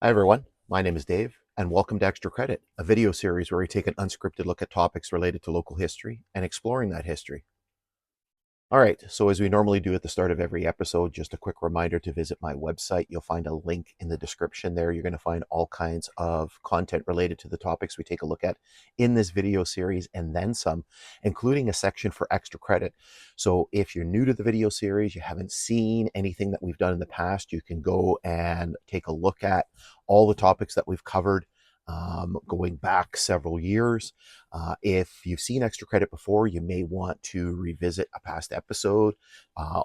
Hi everyone, my name is Dave, and welcome to Extra Credit, a video series where we take an unscripted look at topics related to local history and exploring that history. All right, so as we normally do at the start of every episode, just a quick reminder to visit my website. You'll find a link in the description there. You're going to find all kinds of content related to the topics we take a look at in this video series and then some, including a section for extra credit. So if you're new to the video series, you haven't seen anything that we've done in the past, you can go and take a look at all the topics that we've covered going back several years. If you've seen extra credit before, you may want to revisit a past episode,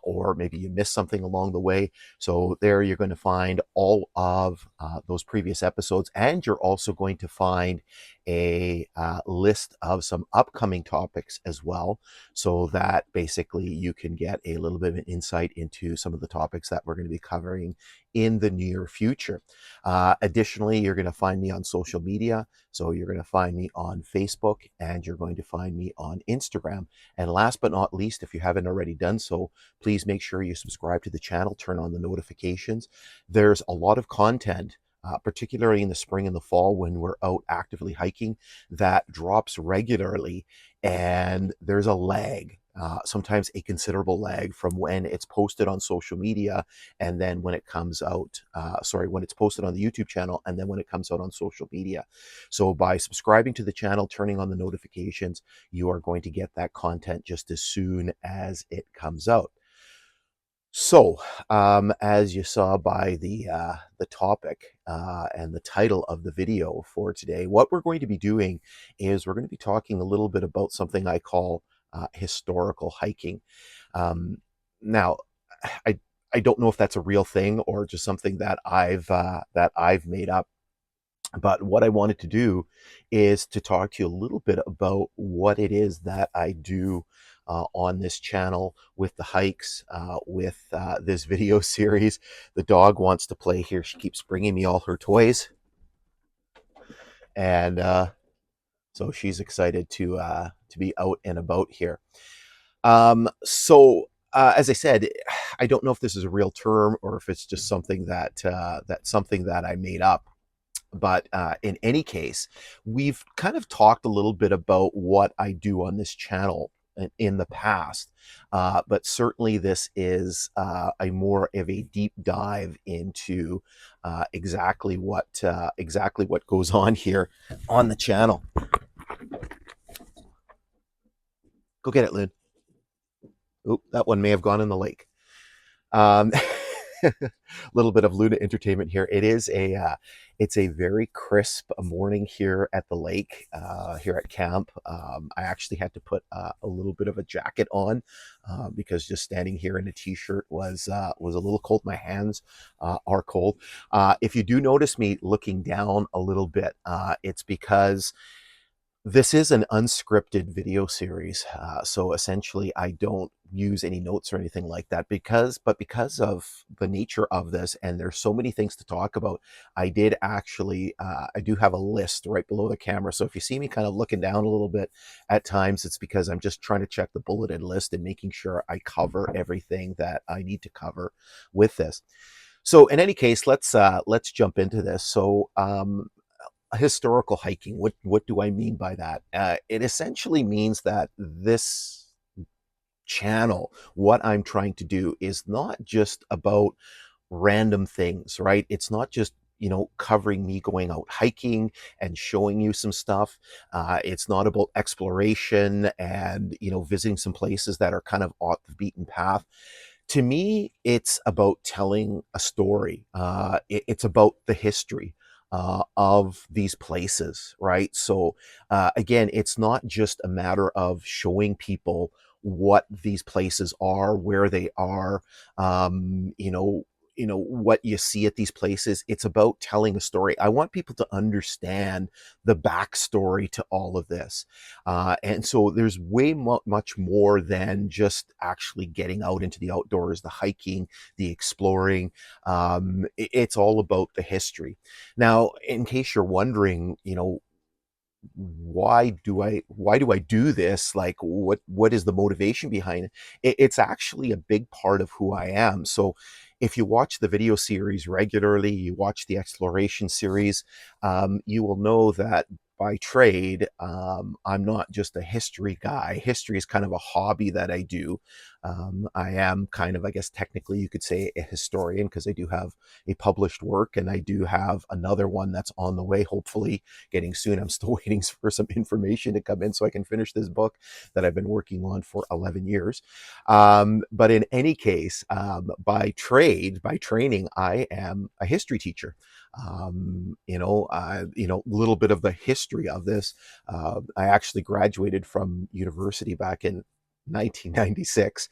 or maybe you missed something along the way. So there you're going to find all of those previous episodes, and you're also going to find a list of some upcoming topics as well, so that basically you can get a little bit of an insight into some of the topics that we're going to be covering in the near future. Additionally, you're going to find me on social media. So you're going to find me on Facebook and you're going to find me on Instagram. And last but not least, if you haven't already done so, please make sure you subscribe to the channel, turn on the notifications. There's a lot of content, particularly in the spring and the fall when we're out actively hiking, that drops regularly, and there's a lag. Sometimes a considerable lag from when it's posted on social media and then when it comes out, when it's posted on the YouTube channel and then when it comes out on social media. So by subscribing to the channel, turning on the notifications, you are going to get that content just as soon as it comes out. So, as you saw by the topic and the title of the video for today, what we're going to be doing is we're going to be talking a little bit about something I call historical hiking. Um, now, I I don't know if that's a real thing or just something that I've made up. But what I wanted to do is to talk to you a little bit about what it is that I do on this channel with the hikes, with this video series. The dog wants to play here. She keeps bringing me all her toys, and so she's excited to be out and about here. As I said, I don't know if this is a real term or if it's just something that's something that I made up. But in any case, we've kind of talked a little bit about what I do on this channel in the past, but certainly this is a more of a deep dive into exactly what goes on here on the channel. Go get it, Loon. Oop, that one may have gone in the lake. Um, a little bit of Luna entertainment here. It's a very crisp morning here at the lake, here at camp. I actually had to put a little bit of a jacket on because just standing here in a t-shirt was a little cold. My hands are cold. If you do notice me looking down a little bit, it's because this is an unscripted video series, so essentially I don't use any notes or anything like that because of the nature of this, and there's so many things to talk about. I do have a list right below the camera, so if you see me kind of looking down a little bit at times, it's because I'm just trying to check the bulleted list and making sure I cover everything that I need to cover with this. So in any case, let's jump into this. Historical hiking, what do I mean by that? It essentially means that this channel, what I'm trying to do is not just about random things, right? It's not just covering me going out hiking and showing you some stuff. It's not about exploration and visiting some places that are kind of off the beaten path. To me, it's about telling a story. It's about the history of these places, right? So again, it's not just a matter of showing people what these places are, where they are, um, you know, what you see at these places. It's about telling a story. I want people to understand the backstory to all of this, and so there's much more than just actually getting out into the outdoors, the hiking, the exploring. It's all about the history. Now, in case you're wondering, why do I do this? Like, what is the motivation behind it? It's actually a big part of who I am. So if you watch the video series regularly, you watch the exploration series, you will know that by trade, I'm not just a history guy. History is kind of a hobby that I do. I am kind of, I guess, technically you could say a historian because I do have a published work and I do have another one that's on the way, hopefully getting soon. I'm still waiting for some information to come in so I can finish this book that I've been working on for 11 years. But in any case, by trade, by training, I am a history teacher. A little bit of the history of this. I actually graduated from university back in 1996,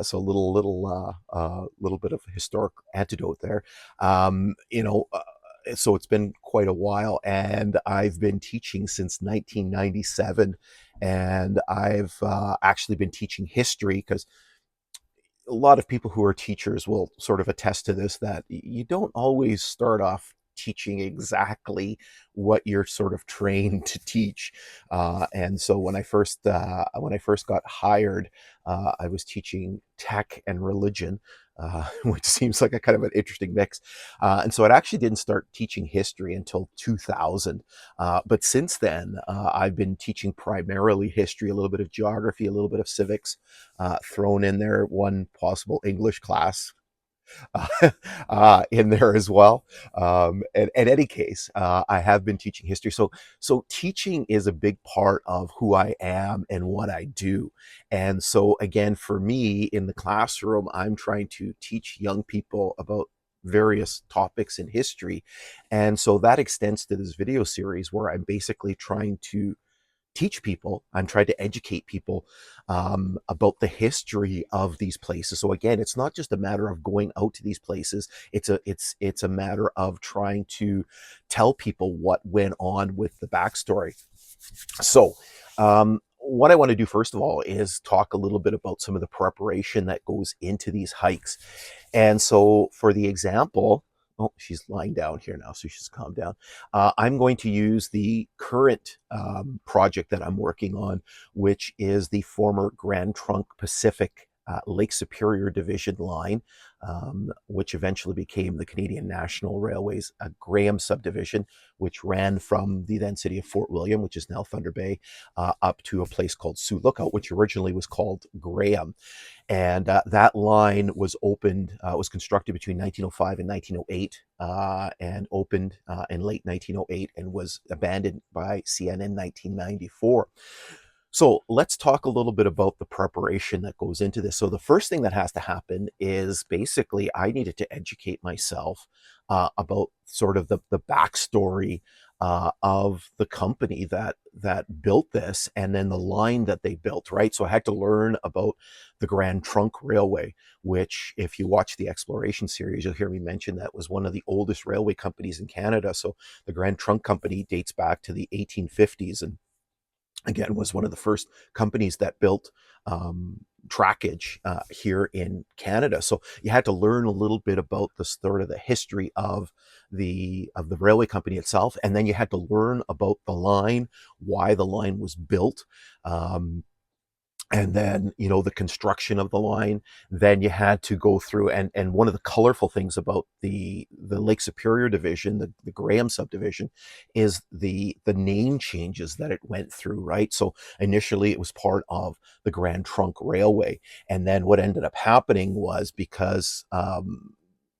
so a little bit of historic antidote there. So it's been quite a while, and I've been teaching since 1997, and I've actually been teaching history because a lot of people who are teachers will sort of attest to this, that you don't always start off teaching exactly what you're sort of trained to teach. And so when I first got hired, I was teaching tech and religion, which seems like a kind of an interesting mix. And so I actually didn't start teaching history until 2000. But since then, I've been teaching primarily history, a little bit of geography, a little bit of civics, thrown in there, one possible English class in there as well. And in any case, I have been teaching history. So teaching is a big part of who I am and what I do. And so again, for me in the classroom, I'm trying to teach young people about various topics in history. And so that extends to this video series where I'm basically trying to teach people, I'm trying to educate people about the history of these places. So again, it's not just a matter of going out to these places. It's a matter of trying to tell people what went on with the backstory. So what I want to do first of all is talk a little bit about some of the preparation that goes into these hikes. And so for the example, oh, she's lying down here now, so she's calmed down. I'm going to use the current project that I'm working on, which is the former Grand Trunk Pacific Lake Superior Division line, which eventually became the Canadian National Railway's Graham Subdivision, which ran from the then city of Fort William, which is now Thunder Bay, up to a place called Sioux Lookout, which originally was called Graham. And that line was was constructed between 1905 and 1908, and opened in late 1908 and was abandoned by CN in 1994. So let's talk a little bit about the preparation that goes into this. So the first thing that has to happen is basically I needed to educate myself about sort of the backstory of the company that built this, and then the line that they built, right? So I had to learn about the Grand Trunk Railway, which, if you watch the exploration series, you'll hear me mention that was one of the oldest railway companies in Canada. So the Grand Trunk Company dates back to the 1850s, and again was one of the first companies that built trackage here in Canada. So you had to learn a little bit about the sort of the history of the railway company itself, and then you had to learn about the line, why the line was built, and then the construction of the line. Then you had to go through, and one of the colorful things about the Lake Superior division, the Graham subdivision, is the name changes that it went through, right? So initially it was part of the Grand Trunk Railway, and then what ended up happening was, because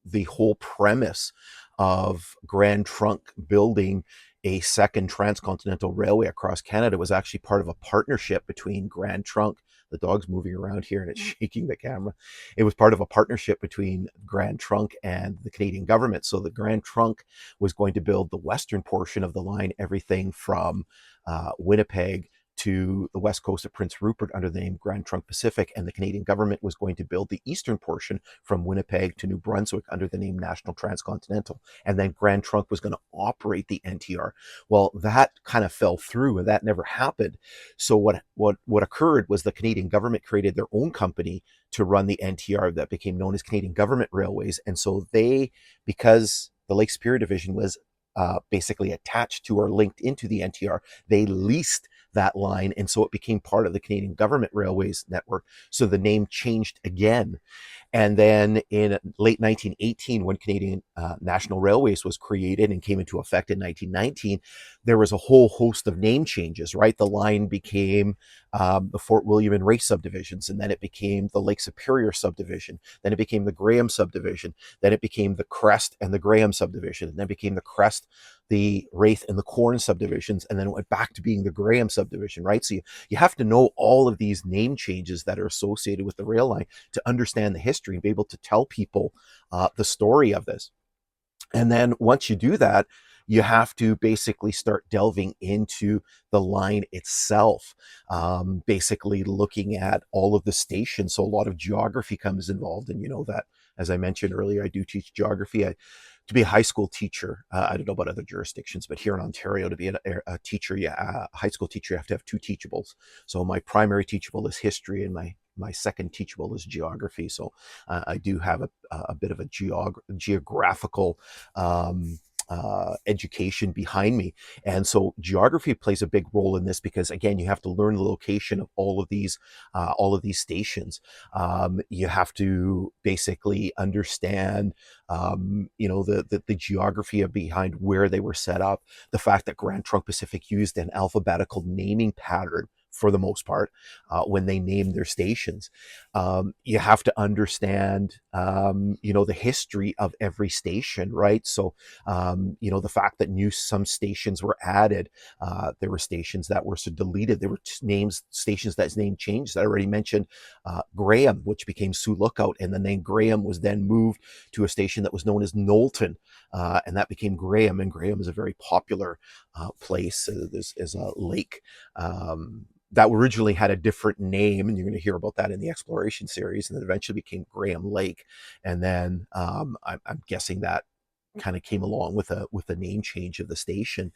the whole premise of Grand Trunk building a second transcontinental railway across Canada was actually part of a partnership between Grand Trunk. The dog's moving around here and it's shaking the camera. It was part of a partnership between Grand Trunk and the Canadian government. So the Grand Trunk was going to build the western portion of the line, everything from Winnipeg to the west coast of Prince Rupert, under the name Grand Trunk Pacific, and the Canadian government was going to build the eastern portion from Winnipeg to New Brunswick under the name National Transcontinental, and then Grand Trunk was going to operate the NTR. Well, that kind of fell through, and that never happened. So what occurred was the Canadian government created their own company to run the NTR that became known as Canadian Government Railways, and so because the Lake Superior Division was basically attached to or linked into the NTR, they leased that line, and so it became part of the Canadian Government Railways network. So the name changed again, And then in late 1918, when Canadian National Railways was created and came into effect in 1919, there was a whole host of name changes, right? The line became the Fort William and Race subdivisions, and then it became the Lake Superior subdivision, then it became the Graham subdivision, then it became the Crest and the Graham subdivision, and then it became the Crest, the Wraith, and the Corn subdivisions, and then it went back to being the Graham subdivision, right? So you have to know all of these name changes that are associated with the rail line to understand the history and be able to tell people the story of this. And then once you do that, you have to basically start delving into the line itself, basically looking at all of the stations. So a lot of geography comes involved. And you know that, as I mentioned earlier, I do teach geography. To be a high school teacher, I don't know about other jurisdictions, but here in Ontario, to be a teacher, a high school teacher, you have to have two teachables. So my primary teachable is history, and my second teachable is geography. So I do have a bit of a geographical education behind me. And so geography plays a big role in this because, again, you have to learn the location of all of these stations. You have to basically understand, the geography of behind where they were set up, the fact that Grand Trunk Pacific used an alphabetical naming pattern for the most part, when they named their stations. You have to understand, the history of every station, right? So, the fact that some stations were added, there were stations that were deleted. There were stations that's name changed. I already mentioned Graham, which became Sioux Lookout, and the name Graham was then moved to a station that was known as Knowlton, and that became Graham. And Graham is a very popular place. There's a lake. That originally had a different name, and you're going to hear about that in the exploration series, and then eventually became Graham Lake. And then I'm guessing that kind of came along with a name change of the station.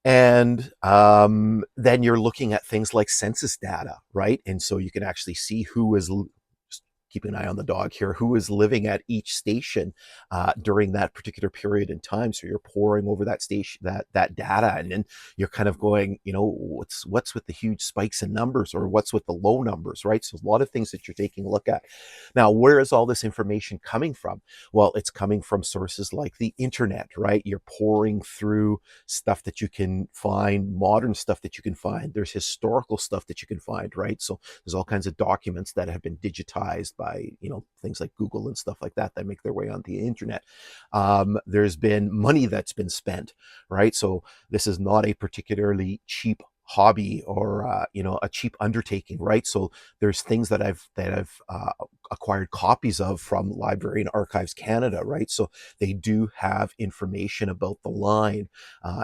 And then you're looking at things like census data, right? And so you can actually see who is, keep an eye on the dog here, who is living at each station during that particular period in time. So you're poring over that station, that data, and then you're kind of going, what's with the huge spikes in numbers, or what's with the low numbers, right? So a lot of things that you're taking a look at. Now, where is all this information coming from? Well, it's coming from sources like the internet, right? You're poring through stuff that you can find, modern stuff that you can find. There's historical stuff that you can find, right? So there's all kinds of documents that have been digitized by, things like Google and stuff like that make their way on the internet. There's been money that's been spent, right? So this is not a particularly cheap hobby or a cheap undertaking, right? So there's things that I've acquired copies of from Library and Archives Canada, right? So they do have information about the line,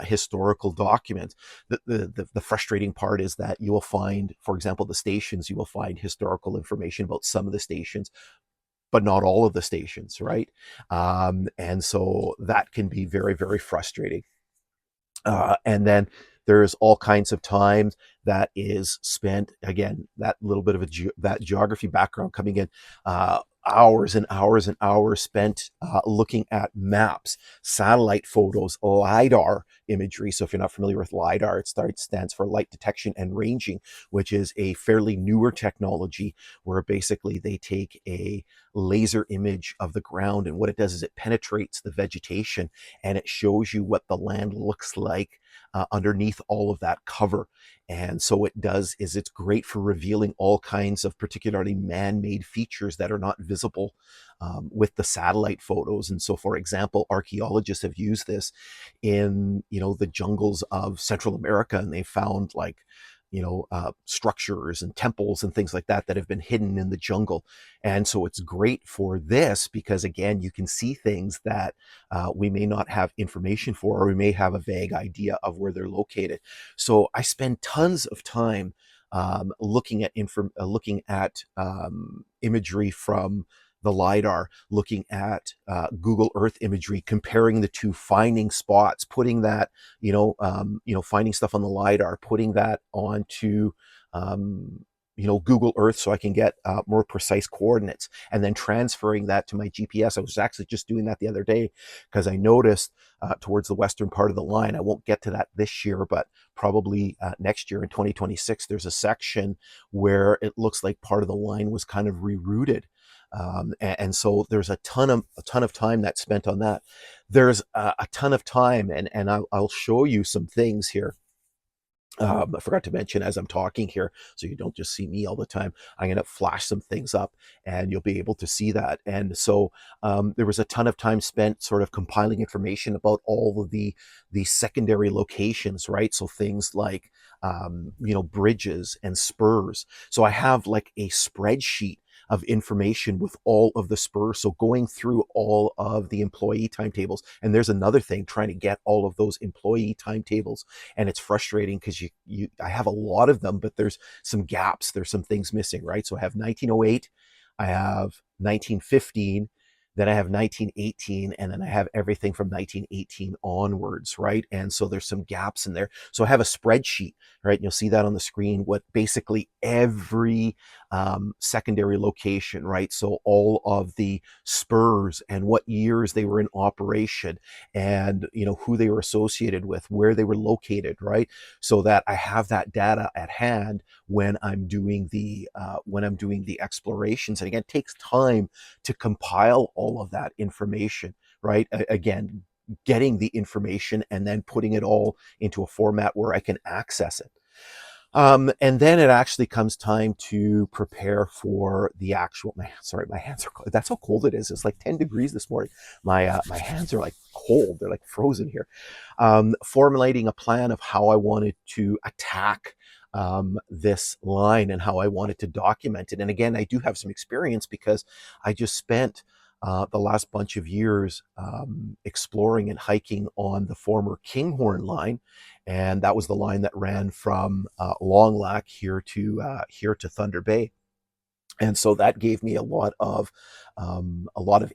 historical documents. The frustrating part is that you will find, for example, the stations, you will find historical information about some of the stations, but not all of the stations, right? And so that can be very, very frustrating. And then there's all kinds of time that is spent, again, that little bit of that geography background coming in, hours and hours and hours spent looking at maps, satellite photos, LiDAR imagery. So if you're not familiar with LiDAR, it stands for light detection and ranging, which is a fairly newer technology where basically they take a laser image of the ground, and what it does is it penetrates the vegetation and it shows you what the land looks like underneath all of that cover. And so it's great for revealing all kinds of particularly man-made features that are not visible with the satellite photos. And so, for example, archaeologists have used this in, the jungles of Central America, and they found structures and temples and things like that have been hidden in the jungle. And so it's great for this because, again, you can see things that we may not have information for, or we may have a vague idea of where they're located. So I spend tons of time looking at imagery from the LiDAR, looking at Google Earth imagery, comparing the two, finding spots, putting that, finding stuff on the LiDAR, putting that onto, Google Earth so I can get more precise coordinates, and then transferring that to my GPS. I was actually just doing that the other day because I noticed towards the western part of the line, I won't get to that this year, but probably next year in 2026, there's a section where it looks like part of the line was kind of rerouted. And so there's a ton of time that's spent on that. There's a ton of time, and I'll show you some things here. I forgot to mention as I'm talking here, so you don't just see me all the time. I'm going to flash some things up, and you'll be able to see that. And so there was a ton of time spent sort of compiling information about all of the secondary locations, right? So things like bridges and spurs. So I have like a spreadsheet of information with all of the spurs. So going through all of the employee timetables, and there's another thing, trying to get all of those employee timetables, and it's frustrating because I have a lot of them, but there's some gaps, there's some things missing, right? So I have 1908, I have 1915, then I have 1918, and then I have everything from 1918 onwards, right? And so there's some gaps in there. So I have a spreadsheet, right? And you'll see that on the screen, what basically every secondary location, right? So all of the spurs and what years they were in operation, and who they were associated with, where they were located, right? So that I have that data at hand when I'm doing the explorations. And again, it takes time to compile all of that information, right? Again, getting the information and then putting it all into a format where I can access it. And then it actually comes time to prepare for the actual. My hands are cold. That's how cold it is. It's like 10 degrees this morning. My hands are like cold. They're like frozen here. Formulating a plan of how I wanted to attack this line and how I wanted to document it. And again, I do have some experience because I just spent the last bunch of years exploring and hiking on the former Kinghorn line, and that was the line that ran from Long Lac here to Thunder Bay. And so that gave me a lot of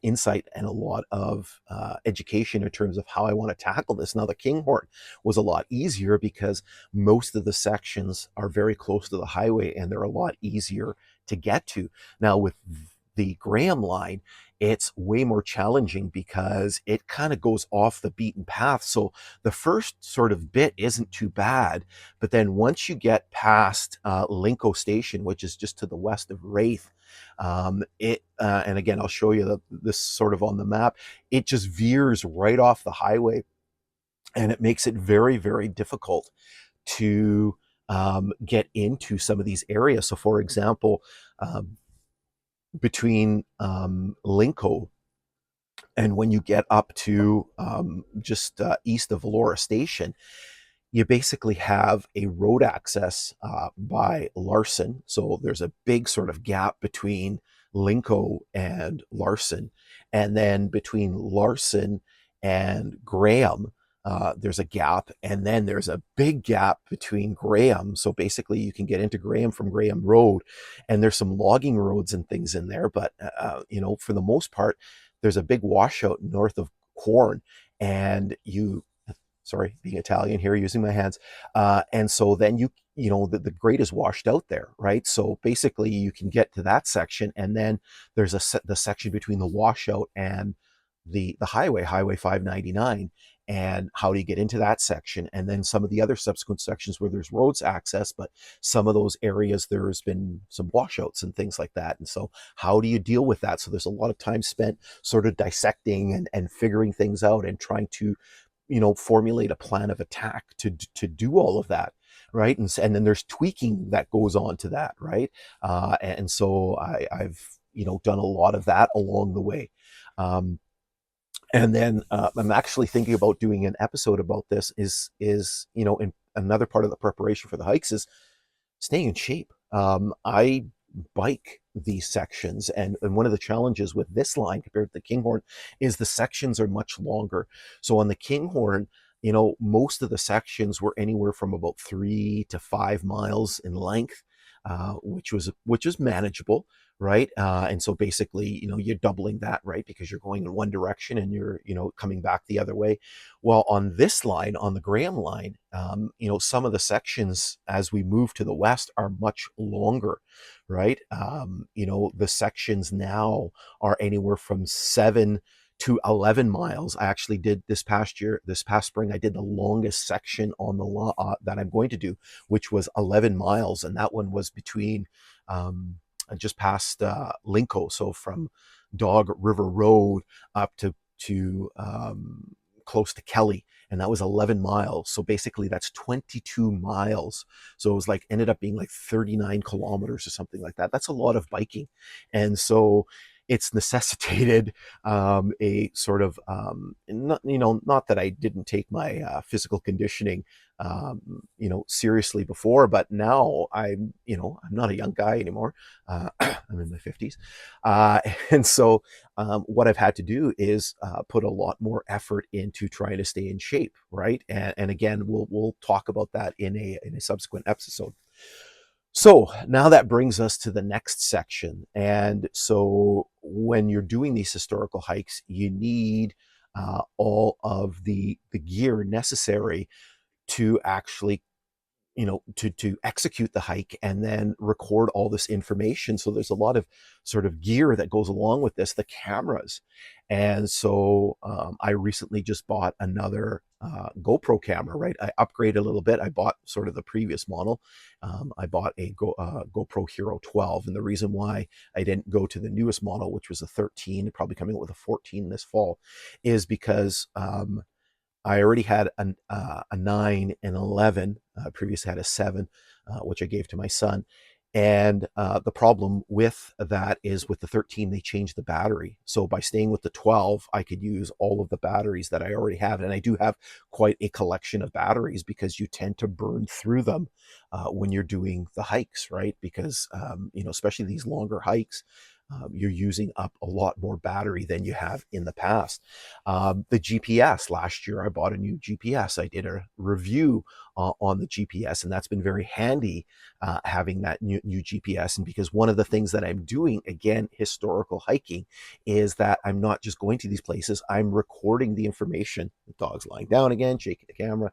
insight and a lot of education in terms of how I want to tackle this. Now the Kinghorn was a lot easier because most of the sections are very close to the highway and they're a lot easier to get to. Now with the Graham line, it's way more challenging because it kind of goes off the beaten path. So the first sort of bit isn't too bad, but then once you get past Linco Station, which is just to the west of Wraith, and again, I'll show you this sort of on the map, it just veers right off the highway, and it makes it very, very difficult to get into some of these areas. So for example, between Linco and when you get up to just east of Valora Station, you basically have a road access by Larson. So there's a big sort of gap between Linco and Larson. And then between Larson and Graham, there's a gap. And then there's a big gap between Graham. So basically you can get into Graham from Graham Road. And there's some logging roads and things in there. But, for the most part, there's a big washout north of Corn. And sorry, being Italian here, using my hands. And so then the grade is washed out there, right? So basically you can get to that section, and then there's the section between the washout and the highway 599. And how do you get into that section? And then some of the other subsequent sections where there's roads access, but some of those areas there's been some washouts and things like that. And so how do you deal with that? So there's a lot of time spent sort of dissecting and figuring things out and trying to formulate a plan of attack to do all of that, right? And then there's tweaking that goes on to that, right? And so I've done a lot of that along the way. And then I'm actually thinking about doing an episode about this. In another part of the preparation for the hikes is staying in shape. I bike these sections, and one of the challenges with this line compared to the Kinghorn is the sections are much longer. So on the Kinghorn, most of the sections were anywhere from about 3 to 5 miles in length, which was manageable, right? And so basically, you're doubling that, right? Because you're going in one direction and you're, coming back the other way. Well, on this line, on the Graham line, some of the sections as we move to the west are much longer, right? The sections now are anywhere from 7 to 11 miles. I actually did this past spring, I did the longest section on the that I'm going to do, which was 11 miles. And that one was between just past Linco, so from Dog River Road up to close to Kelly, and that was 11 miles. So basically, that's 22 miles. So it was like ended up being like 39 kilometers or something like that. That's a lot of biking, and so it's necessitated a sort of not, not that I didn't take my physical conditioning seriously before, but now I'm not a young guy anymore. I'm in my 50s, uh, and so what I've had to do is put a lot more effort into trying to stay in shape, right? And again, we'll talk about that in a subsequent episode. So now that brings us to the next section. And so when you're doing these historical hikes, you need all of the gear necessary to actually to execute the hike and then record all this information. So there's a lot of sort of gear that goes along with this, the cameras. And so I recently just bought another GoPro camera, right? I upgraded a little bit. I bought sort of the previous model. I bought a GoPro Hero 12. And the reason why I didn't go to the newest model, which was a 13, probably coming out with a 14 this fall, is because I already had a 9 and 11. Previously had a 7, which I gave to my son. And the problem with that is with the 13, they changed the battery. So by staying with the 12, I could use all of the batteries that I already have. And I do have quite a collection of batteries because you tend to burn through them when you're doing the hikes, right? Because, especially these longer hikes, you're using up a lot more battery than you have in the past. The GPS, last year I bought a new GPS. I did a review on the GPS, and that's been very handy having that new GPS. And because one of the things that I'm doing, again, historical hiking, is that I'm not just going to these places, I'm recording the information. The dog's lying down again, shaking the camera,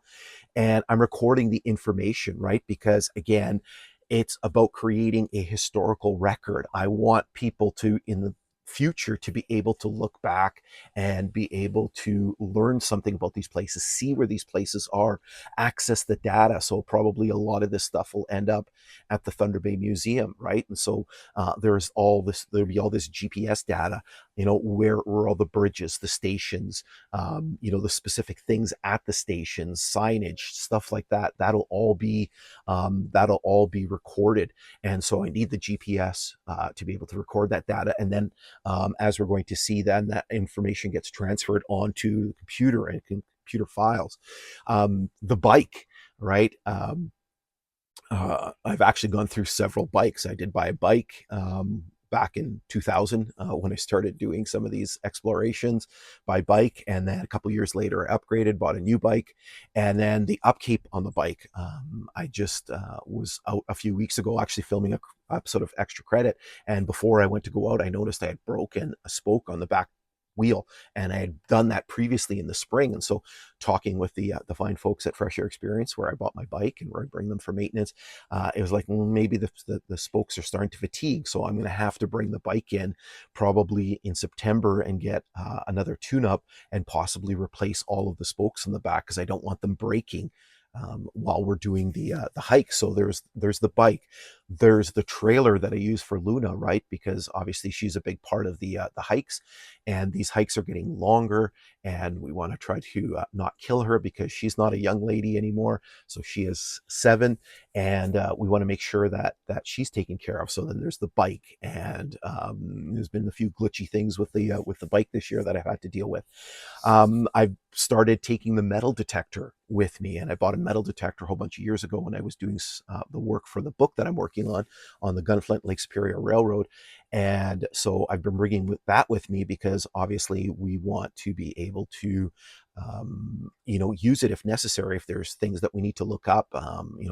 and I'm recording the information, right? Because again, it's about creating a historical record. I want people to, in the future, to be able to look back and be able to learn something about these places, see where these places are, access the data. So probably a lot of this stuff will end up at the Thunder Bay Museum, right? And so there'll be all this GPS data, where all the bridges, the stations, the specific things at the stations, signage, stuff like that. That'll all be recorded. And so I need the GPS to be able to record that data. And then as we're going to see, then that information gets transferred onto the computer and computer files. The bike, right? I've actually gone through several bikes. I did buy a bike back in 2000 when I started doing some of these explorations by bike. And then a couple years later, I upgraded, bought a new bike. And then the upkeep on the bike. I just was out a few weeks ago actually filming a episode of Extra Credit. And before I went to go out, I noticed I had broken a spoke on the back wheel, and I had done that previously in the spring. And so talking with the fine folks at Fresh Air Experience, where I bought my bike and where I bring them for maintenance, it was like, maybe the spokes are starting to fatigue, so I'm going to have to bring the bike in probably in September and get another tune-up and possibly replace all of the spokes in the back, because I don't want them breaking while we're doing the hike. So there's the bike, there's the trailer that I use for Luna, right? Because obviously she's a big part of the hikes, and these hikes are getting longer, and we want to try to not kill her because she's not a young lady anymore. So she is 7, and we want to make sure that she's taken care of. So then there's the bike, and there's been a few glitchy things with the bike this year that I've had to deal with. I've started taking the metal detector with me, and I bought a metal detector a whole bunch of years ago when I was doing the work for the book that I'm working on the Gunflint Lake Superior Railroad. And so I've been bringing that with me because obviously we want to be able to use it if necessary, if there's things that we need to look up,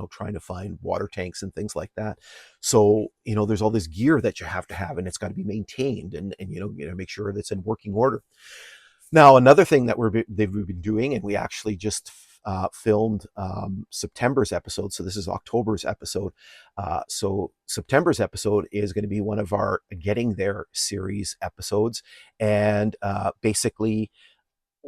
trying to find water tanks and things like that. So, there's all this gear that you have to have, and it's got to be maintained, and make sure that it's in working order. Now, another thing that we've been doing, and we actually just filmed September's episode. So this is October's episode. So September's episode is going to be one of our Getting There series episodes. And basically,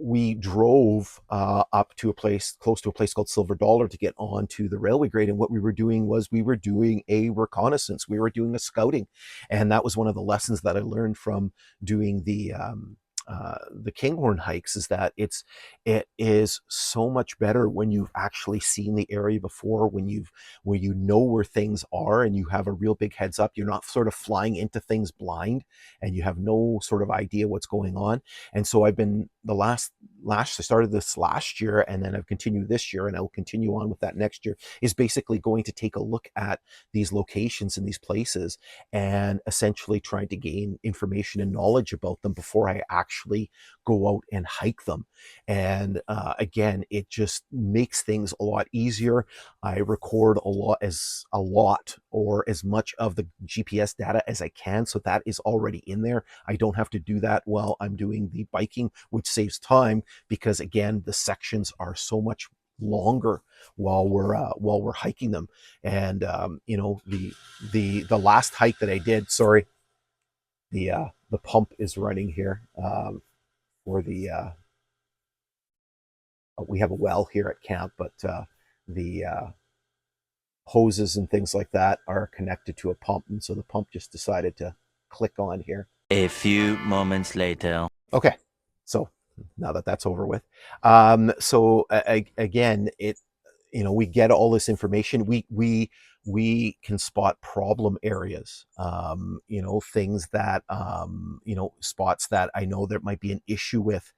we drove up to a place close to a place called Silver Dollar to get onto the railway grade. And what we were doing was we were doing a reconnaissance. We were doing a scouting. And that was one of the lessons that I learned from doing the Kinghorn hikes, is that it is so much better when you've actually seen the area before, where you know where things are and you have a real big heads up. You're not sort of flying into things blind and you have no sort of idea what's going on. And so I've been I started this last year, and then I've continued this year, and I will continue on with that next year, is basically going to take a look at these locations and these places and essentially trying to gain information and knowledge about them before I actually go out and hike them. And again, it just makes things a lot easier. I record a lot or as much of the GPS data as I can, so that is already in there. I don't have to do that while I'm doing the biking, which saves time, because again, the sections are so much longer while we're hiking them. And you know, the last hike that I did, sorry, the pump is running here for the we have a well here at camp, but the hoses and things like that are connected to a pump, and so the pump just decided to click on here. A few moments later. Okay, so now that that's over with, again, we get all this information. We can spot problem areas, things that, spots that I know there might be an issue with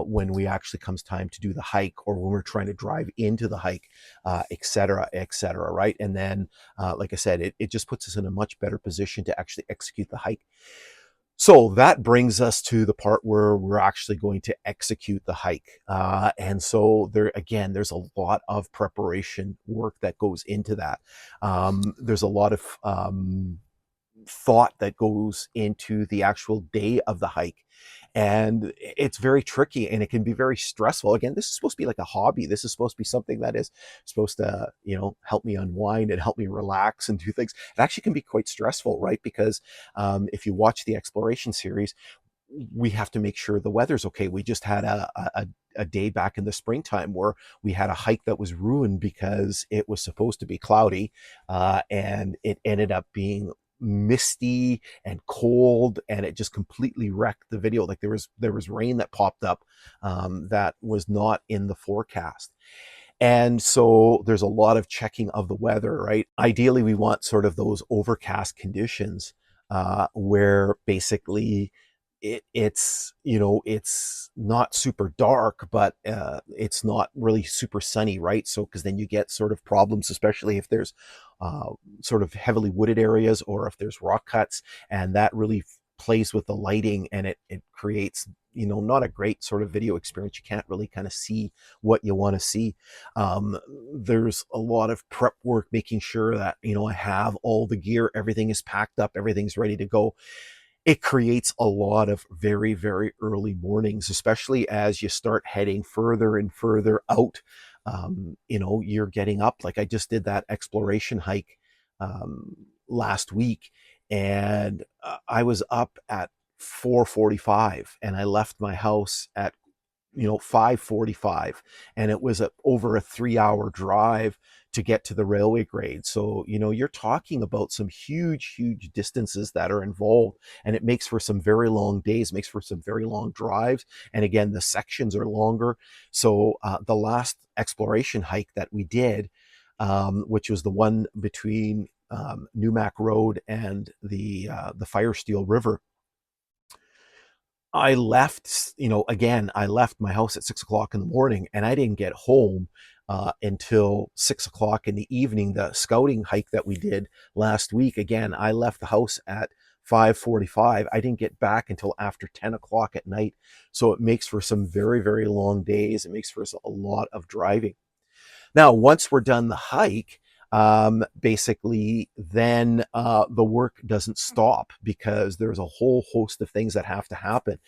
when we actually comes time to do the hike, or when we're trying to drive into the hike, et cetera, right? And then, like I said, it just puts us in a much better position to actually execute the hike. So that brings us to the part where we're actually going to execute the hike. And so there's a lot of preparation work that goes into that. There's a lot of thought that goes into the actual day of the hike. And it's very tricky, and it can be very stressful. Again, this is supposed to be like a hobby. This is supposed to be something that is supposed to, help me unwind and help me relax and do things. It actually can be quite stressful, right? Because if you watch the exploration series, we have to make sure the weather's okay. We just had a day back in the springtime where we had a hike that was ruined because it was supposed to be cloudy, and it ended up being misty and cold, and it just completely wrecked the video. Like there was rain that popped up that was not in the forecast. And so there's a lot of checking of the weather, right? Ideally, we want sort of those overcast conditions where basically it's not super dark, but it's not really super sunny, right? So because then you get sort of problems, especially if there's sort of heavily wooded areas, or if there's rock cuts, and that really plays with the lighting, and it creates not a great sort of video experience. You can't really kind of see what you want to see. There's a lot of prep work, making sure that I have all the gear, everything is packed up, everything's ready to go. It creates a lot of very, very early mornings, especially as you start heading further and further out. You're getting up. Like I just did that exploration hike last week, and I was up at 4:45, and I left my house at 5:45, and it was over a 3-hour drive to get to the railway grade. So you're talking about some huge distances that are involved, and it makes for some very long days, makes for some very long drives. And again, the sections are longer. So the last exploration hike that we did, which was the one between Newmack Road and the Firesteel River, I left, I left my house at 6 o'clock in the morning, and I didn't get home until 6 o'clock in the evening. The scouting hike that we did last week, again, I left the house at 5:45. I didn't get back until after 10 o'clock at night. So it makes for some very, very long days. It makes for a lot of driving. Now, once we're done the hike, basically then the work doesn't stop because there's a whole host of things that have to happen.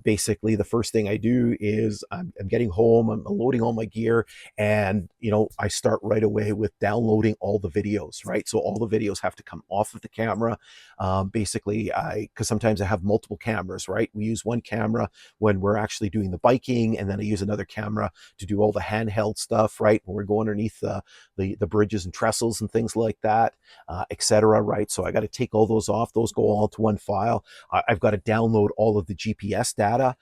Basically, the first thing I do is I'm getting home, I'm loading all my gear, and I start right away with downloading all the videos, right? So all the videos have to come off of the camera. Basically, because sometimes I have multiple cameras, right? We use one camera when we're actually doing the biking, and then I use another camera to do all the handheld stuff, right? When we're going underneath the bridges and trestles and things like that, etc. Right? So I got to take all those off. Those go all to one file. I've got to download all of the GPS data,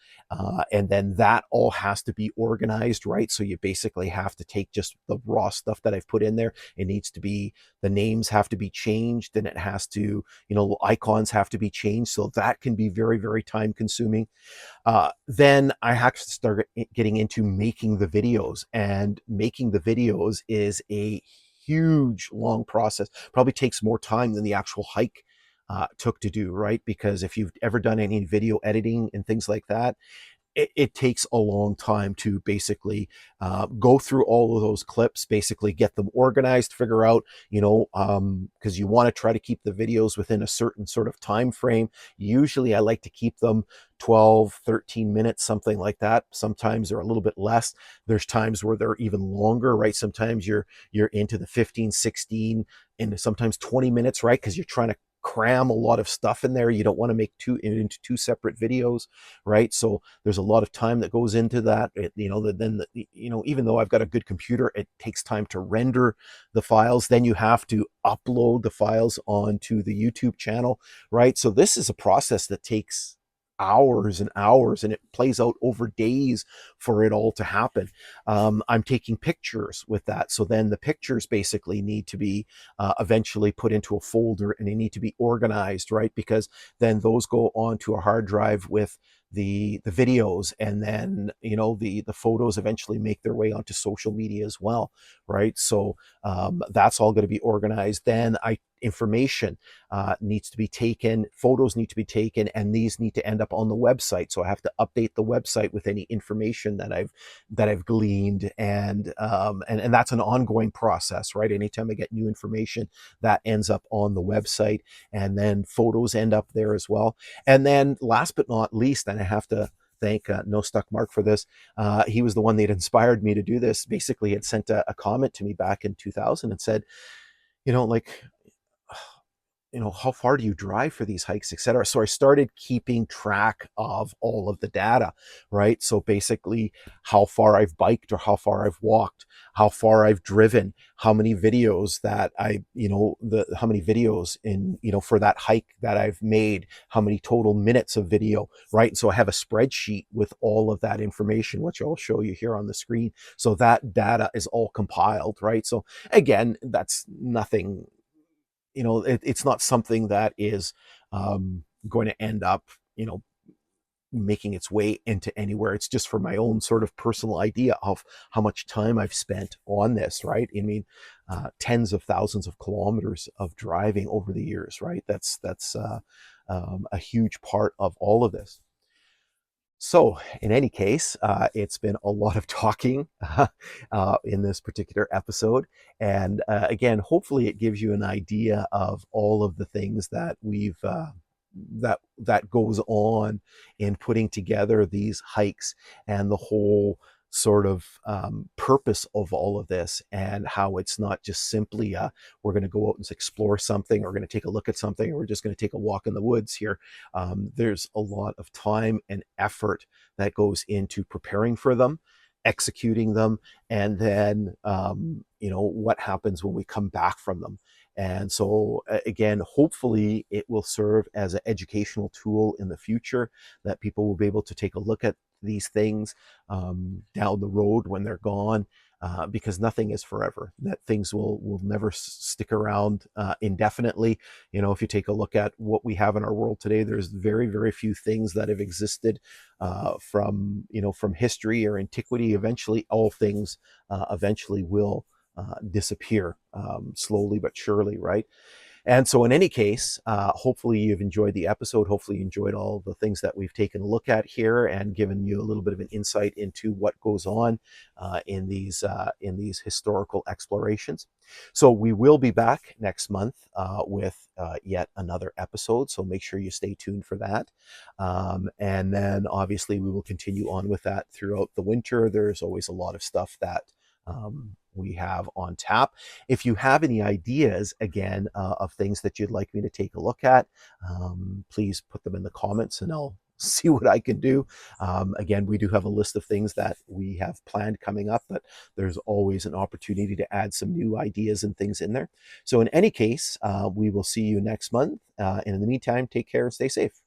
and then that all has to be organized, right? So you basically have to take just the raw stuff that I've put in there. It needs to be, the names have to be changed, and it has to, icons have to be changed. So that can be very, very time consuming. Then I have to start getting into making the videos, and making the videos is a huge, long process. Probably takes more time than the actual hike took to do, right? Because if you've ever done any video editing and things like that, it takes a long time to basically go through all of those clips, basically get them organized, figure out, because you want to try to keep the videos within a certain sort of time frame. Usually I like to keep them 12, 13 minutes, something like that. Sometimes they're a little bit less. There's times where they're even longer, right? Sometimes you're into the 15, 16, and sometimes 20 minutes, right? Because you're trying to cram a lot of stuff in there. You don't want to make into two separate videos, right? So there's a lot of time that goes into that. Even though I've got a good computer, it takes time to render the files. Then you have to upload the files onto the YouTube channel, right? So this is a process that takes hours and hours, and it plays out over days for it all to happen. I'm taking pictures with that, so then the pictures basically need to be eventually put into a folder, and they need to be organized, right? Because then those go onto a hard drive with the videos, and then the photos eventually make their way onto social media as well, right? So that's all going to be organized. Then information needs to be taken, photos need to be taken, and these need to end up on the website. So I have to update the website with any information that I've gleaned, and that's an ongoing process, right? Anytime I get new information, that ends up on the website, and then photos end up there as well. And then last but not least, and I have to thank No Stuck Mark for this. He was the one that inspired me to do this. Basically, had sent a comment to me back in 2000 and said, like, how far do you drive for these hikes, etc. So I started keeping track of all of the data, right? So basically how far I've biked or how far I've walked, how far I've driven, how many videos that how many videos in, for that hike that I've made, how many total minutes of video, right? So I have a spreadsheet with all of that information, which I'll show you here on the screen. So that data is all compiled, right? So again, that's nothing, it's not something that is going to end up, making its way into anywhere. It's just for my own sort of personal idea of how much time I've spent on this, right? I mean, tens of thousands of kilometers of driving over the years, right? That's a huge part of all of this. So, in any case, it's been a lot of talking in this particular episode. And again, hopefully it gives you an idea of all of the things that that goes on in putting together these hikes, and the whole sort of purpose of all of this, and how it's not just simply we're going to go out and explore something, or we're going to take a look at something, or we're just going to take a walk in the woods here. There's a lot of time and effort that goes into preparing for them, executing them, and then what happens when we come back from them. And so again, hopefully it will serve as an educational tool in the future, that people will be able to take a look at these things down the road when they're gone, because nothing is forever. That things will never stick around indefinitely. If you take a look at what we have in our world today, there's very, very few things that have existed from history or antiquity. Eventually, all things eventually will disappear, slowly but surely, right? And so, in any case, hopefully you've enjoyed the episode. Hopefully you enjoyed all the things that we've taken a look at here and given you a little bit of an insight into what goes on in these historical explorations. So we will be back next month with yet another episode. So make sure you stay tuned for that. And then obviously we will continue on with that throughout the winter. There's always a lot of stuff that we have on tap. If you have any ideas, again, of things that you'd like me to take a look at, please put them in the comments and I'll see what I can do. Again, we do have a list of things that we have planned coming up, but there's always an opportunity to add some new ideas and things in there. So in any case, we will see you next month. And in the meantime, take care and stay safe.